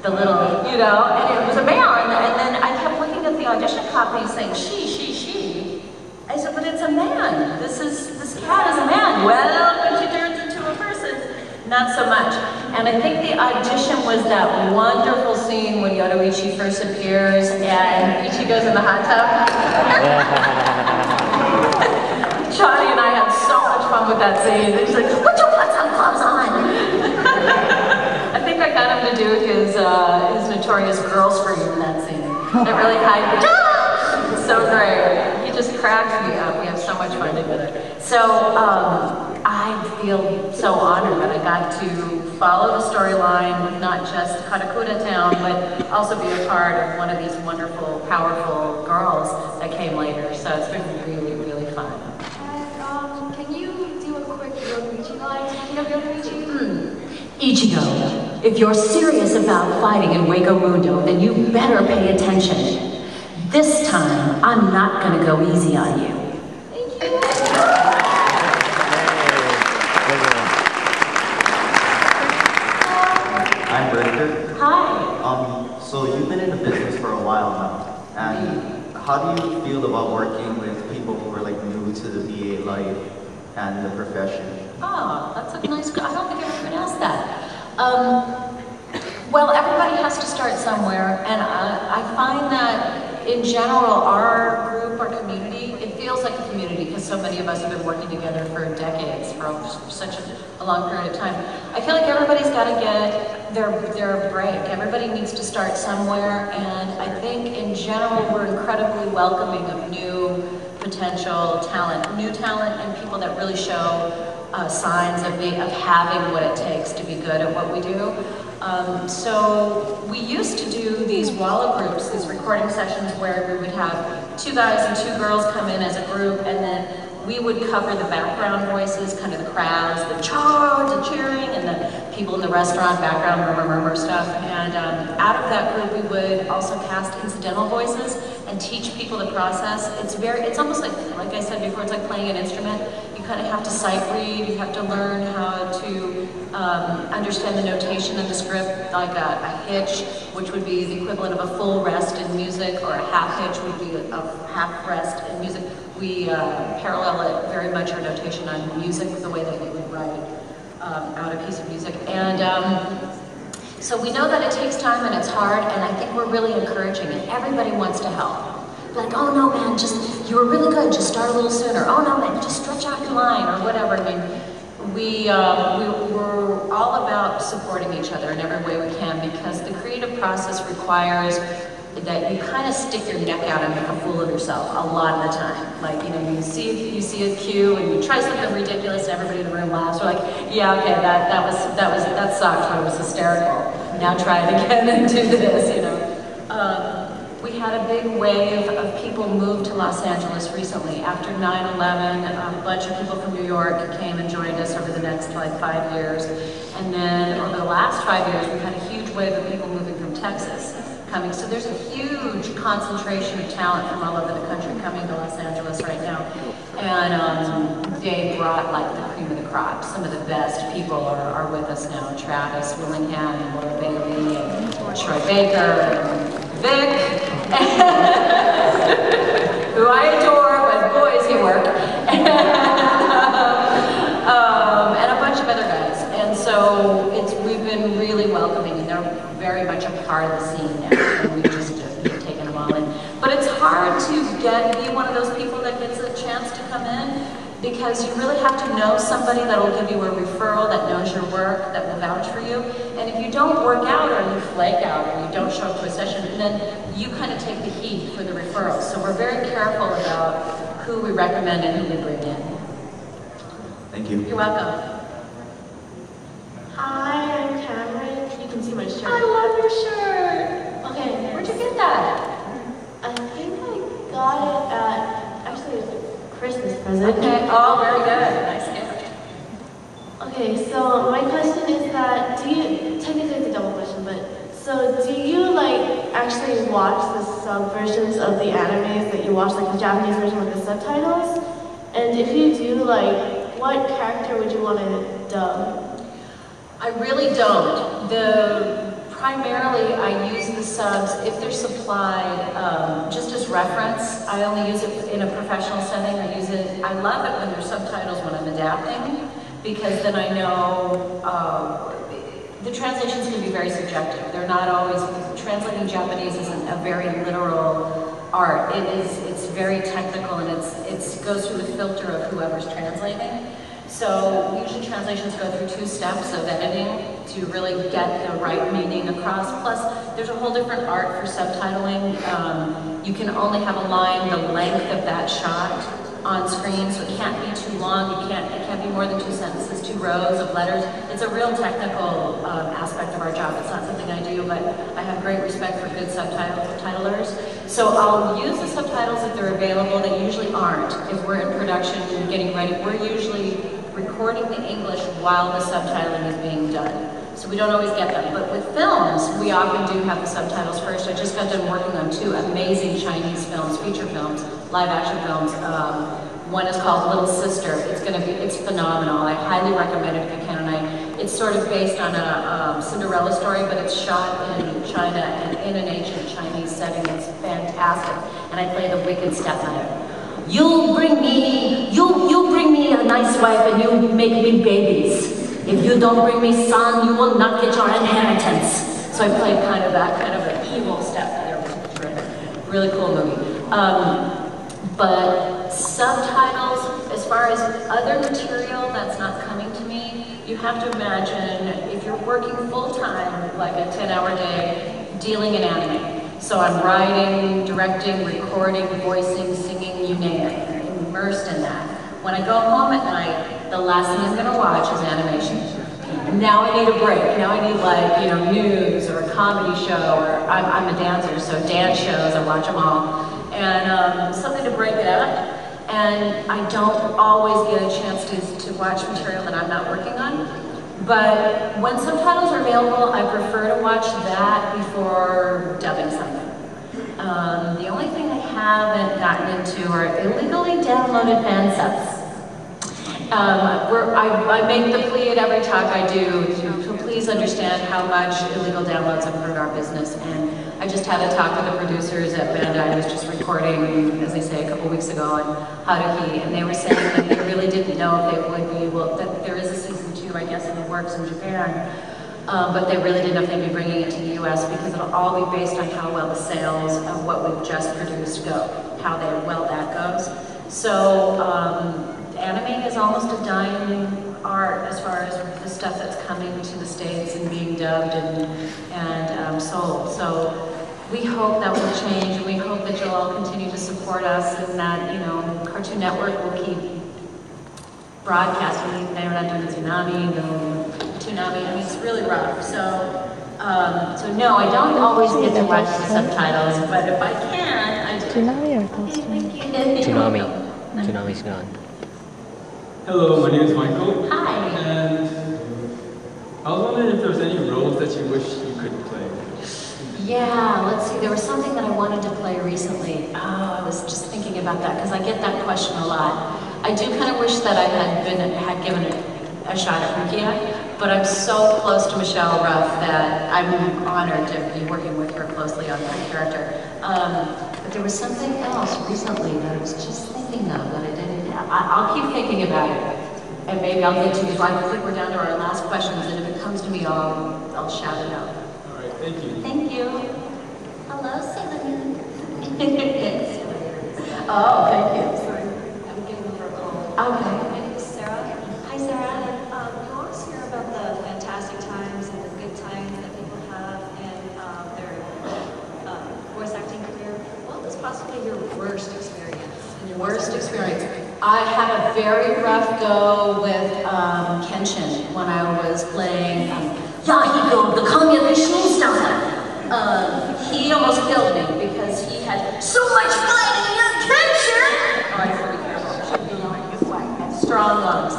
The little, you know, and it was a man, and then I kept looking at the audition copy saying, she. I said, but it's a man. This cat is a man. Well, when she turns into a person, not so much. And I think the audition was that wonderful scene when Yoruichi first appears and Ichi goes in the hot tub. Johnny and I had so much fun with that scene. He's like, put your gloves on. I think I got him to do his notorious girl scream in that scene. That really high pitch. It's so great. He just cracks me up. We have so much fun together. So I feel so honored that I got to follow the storyline with not just Karakura Town, but also be a part of one of these wonderful, powerful girls that came later. So it's been really, really fun. And can you do a quick Yoruichi line? Speaking of Yoruichi? Ichigo, if you're serious about fighting in Waco Mundo, then you better pay attention. This time, I'm not gonna go easy on you. Thank you. I'm Richard. Hi. So you've been in the business for a while now, and how do you feel about working with people who are like new to the VA life and the profession? Oh, that's a nice, I don't think I've ever been asked that. Well, everybody has to start somewhere, and I find that in general, our group, our community, it feels like a community because so many of us have been working together for decades, for such a long period of time. I feel like everybody's got to get their break. Everybody needs to start somewhere, and I think in general, we're incredibly welcoming of new potential talent, and people that really show signs of having what it takes to be good at what we do. So we used to do these Walla groups, these recording sessions where we would have 2 guys and 2 girls come in as a group, and then we would cover the background voices, kind of the crowds, the charge, the cheering, and the people in the restaurant background murmur stuff. And out of that group, we would also cast incidental voices and teach people the process. It's almost like I said before, it's like playing an instrument. You kind of have to sight read, you have to learn how to understand the notation of the script, like a hitch, which would be the equivalent of a full rest in music, or a half hitch would be a half rest in music. We parallel it very much, our notation on music, the way that we would write out a piece of music. And so we know that it takes time and it's hard, and I think we're really encouraging, and everybody wants to help. Like, oh no man, you were really good, just start a little sooner. Oh no man, just stretch out your line, or whatever. I mean, we're all about supporting each other in every way we can, because the creative process requires that you kind of stick your neck out and make a fool of yourself a lot of the time. Like, you know, you see a cue and you try something ridiculous and everybody in the room laughs. We're like, yeah, okay, that sucked, but it was hysterical. Now try it again and do this, you know. We had a big wave of people move to Los Angeles recently. After 9/11, a bunch of people from New York came and joined us over the next like 5 years. And then over the last 5 years, we've had a huge wave of people moving from Texas coming. So there's a huge concentration of talent from all over the country coming to Los Angeles right now. And they brought like the cream of the crop. Some of the best people are with us now. Travis Willingham and Laura Bailey and Troy Baker and Vic, who I adore, but boy is he work, and a bunch of other guys. And so we've been really welcoming, and they're very much a part of the scene now, and we've just taken them all in. But it's hard to be one of those people that gets a chance to come in, because you really have to know somebody that will give you a referral, that knows your work, that will vouch for you. And if you don't work out, or you flake out, or you don't show up to a session, then you kind of take the heat for the referrals. So we're very careful about who we recommend and who we bring in. Thank you. You're welcome. Hi, I'm Cameron. You can see my shirt. I love your shirt. Okay. Where'd you get that? I think I got it at, actually, it was a Christmas present. Okay. Oh, very good. Nice gift. Okay, so my question is that, technically it's a double question, but, so do you like actually watch the sub versions of the animes that you watch, like the Japanese version with the subtitles? And if you do, like, what character would you want to dub? I really don't. The primarily, I use the subs, if they're supplied, just as reference. I only use it in a professional setting. I love it when there's subtitles when I'm adapting, because then I know the translations can be very subjective. They're not always, translating Japanese isn't a very literal art. It's very technical, and it goes through the filter of whoever's translating. So usually translations go through 2 steps of editing to really get the right meaning across. Plus, there's a whole different art for subtitling. You can only have a line the length of that shot on screen, so it can't be too long. It can't be more than 2 sentences, 2 rows of letters. It's a real technical aspect of our job. It's not something I do, but I have great respect for good subtitlers. So I'll use the subtitles if they're available. They usually aren't. If we're in production and getting ready, we're usually recording the English while the subtitling is being done. So we don't always get them. But with films, we often do have the subtitles first. I just got done working on 2 amazing Chinese films, feature films, live action films. One is called Little Sister. It's phenomenal. I highly recommend it if you can. It's sort of based on a Cinderella story, but it's shot in China and in an ancient Chinese setting. It's fantastic. And I play the wicked stepmother. You'll bring me a nice wife and you make me babies. If you don't bring me son, you will not get your inheritance. So I played kind of an evil stepmother. Really cool movie. But subtitles, as far as other material that's not coming to me, you have to imagine if you're working full-time, like a 10-hour day, dealing in anime. So I'm writing, directing, recording, voicing, singing, you name it. I'm immersed in that. When I go home at night, the last thing I'm gonna watch is animation. Now I need a break. Now I need news or a comedy show, or I'm a dancer, so dance shows, I watch them all. And something to break it up. And I don't always get a chance to watch material that I'm not working on. But when subtitles are available, I prefer to watch that before dubbing something. The only thing I haven't gotten into are illegally downloaded fan subs. I make the plea at every talk I do to please understand how much illegal downloads have hurt our business. And I just had a talk with the producers at Wendee. I was just recording, as they say, a couple weeks ago on Haruhi, and they were saying that they really didn't know if they would be, that there is a season 2, I guess, in the works in Japan, but they really didn't know if they'd be bringing it to the US, because it'll all be based on how well the sales of what we've just produced go, how well that goes. So anime is almost a dying art as far as the stuff that's coming to the States and being dubbed and sold. So we hope that will change, and we hope that you'll all continue to support us, and that, Cartoon Network will keep broadcasting. They're not doing the tsunami, I mean, it's really rough. So no, I don't always get to watch the subtitles, but if I can, I do. Tsunami or Tsunami? Tsunami's gone. Hello, my name is Michael. Hi. And I was wondering if there was any roles that you wish you could play. Yeah, let's see. There was something that I wanted to play recently. Oh, I was just thinking about that because I get that question a lot. I do kind of wish that I had given it a shot at Rukia, but I'm so close to Michelle Ruff that I'm honored to be working with her closely on that character. But there was something else recently that I was just thinking of that I didn't have. I'll keep thinking about it, and maybe I'll get to it. I think we're down to our last questions, and if it comes to me, I'll shout it out. All right, thank you. Thank you. Hello, Celine. Oh, thank you. Sorry. I'm giving her a call. Okay. My name is Sarah. Hi, Sarah. You always hear about the fantastic times and the good times that people have in their voice acting career. What was possibly your worst experience? Worst experience. I had a very rough go with Kenshin when I was playing Yahiko, the Kanya machine style. He almost killed me because he had so much blood in your Kenshin! Oh, I have to be careful. I had strong lungs.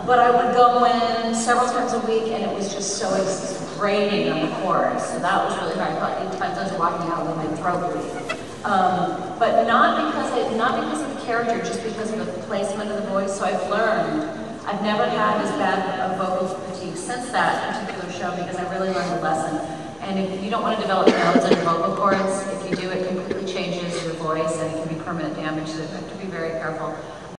But I would go in several times a week, and it was just so grating on the chorus. So that was really hard. About 8 times I was walking out with my throat bleeding. But not because of the character, just because of the placement of the voice. So I've learned. I've never had as bad a vocal fatigue since that particular show because I really learned a lesson. And if you don't want to develop notes on your vocal cords, if you do, it completely changes your voice and it can be permanent damage, so you have to be very careful.